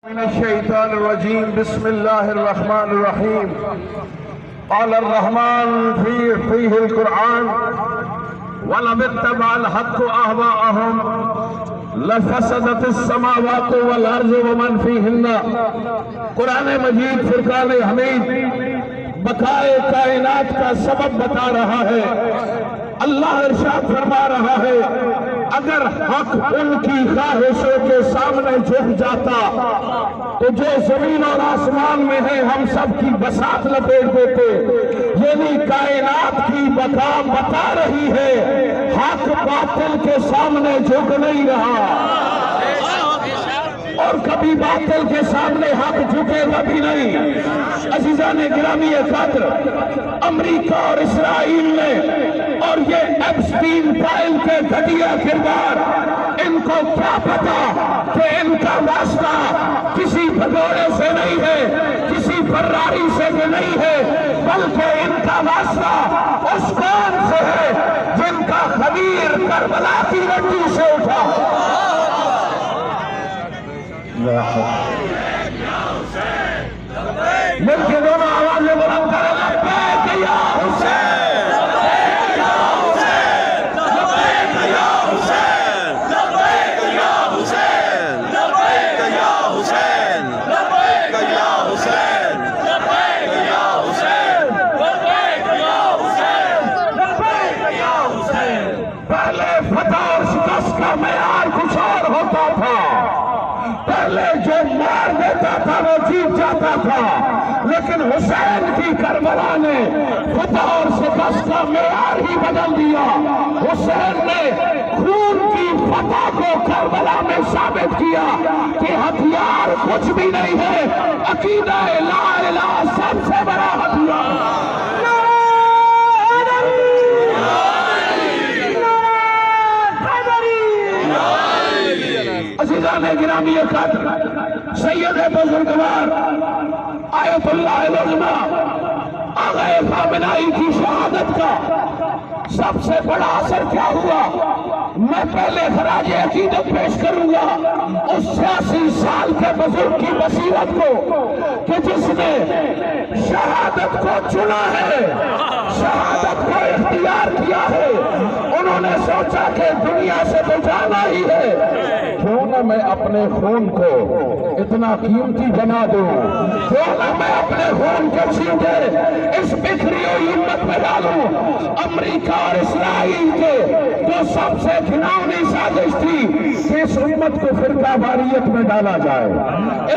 من الشیطان الرجیم بسم اللہ الرحمن الرحیم قال الرحمن فیہ القرآن وَلَوِ اتَّبَعَ الْحَقُّ أَهْوَاءَهُمْ لَفَسَدَتِ السَّمَاوَاتُ وَالْأَرْضُ وَمَنْ فِيهِنَّ قرآن مجید فرقان حمید بقائے کائنات کا سبب بتا رہا ہے۔ اللہ ارشاد فرما رہا ہے اگر حق ان کی خواہشوں کے سامنے جھک جاتا تو جو زمین اور آسمان میں ہے ہم سب کی بساط لپیٹ دیتے۔ یعنی کائنات کی بقا بتا رہی ہے حق باطل کے سامنے جھک نہیں رہا اور کبھی باطل کے سامنے حق جھکے گا بھی نہیں۔ عزیزان گرامی خاطر امریکہ اور اسرائیل نے اور یہ ایپسٹین فائل کے گھٹیا کردار ان کو کیا پتا کہ ان کا واسطہ کسی بھگوڑے سے نہیں ہے، کسی فراری سے بھی نہیں ہے، بلکہ ان کا واسطہ اس قوم سے ہے جن کا خمیر کربلا کی مٹی سے اٹھا۔ مل کے دونوں آوازیں بلند کریں لبیک یا حسین، لبیک یا حسین، لبیک یا حسین، لبیک یا حسین، لبیک یا حسین، لبیک یا حسین، لبیک یا حسین، لبیک یا حسین، لبیک یا حسین۔ پہلے فتح اور شکست کا معیار کچھ اور ہوتا تھا، پہلے جو مار دیتا تھا وہ جیت جاتا تھا، لیکن حسین کی کربلا نے فتح اور شکست کا معیار ہی بدل دیا۔ حسین نے خون کی فتح کو کربلا میں ثابت کیا کہ ہتھیار کچھ بھی نہیں ہے، عقیدہ لا الہ سب سے بڑا ہتھیار۔ عزیزان گرامی خاطر سید بزرگوار آیت اللہ العظمہ آغا خامنائی کی شہادت کا سب سے بڑا اثر کیا ہوا؟ میں پہلے خراج عقیدت پیش کروں گا اس 86 سال کے بزرگ کی بصیرت کو کہ جس نے شہادت کو چنا ہے، شہادت کو اختیار کیا ہے۔ انہوں نے سوچا کہ دنیا سے تو جانا ہی ہے، کیوں نہ میں اپنے خون کو اتنا قیمتی بنا دوں، کیوں نہ میں اپنے خون کے چھینٹے اس بکھری ہوئی امت میں ڈالوں۔ امریکہ اور اسرائیل کے جو سب سے گھناؤنی سازش تھی کہ اس امت کو فرقہ واریت میں ڈالا جائے۔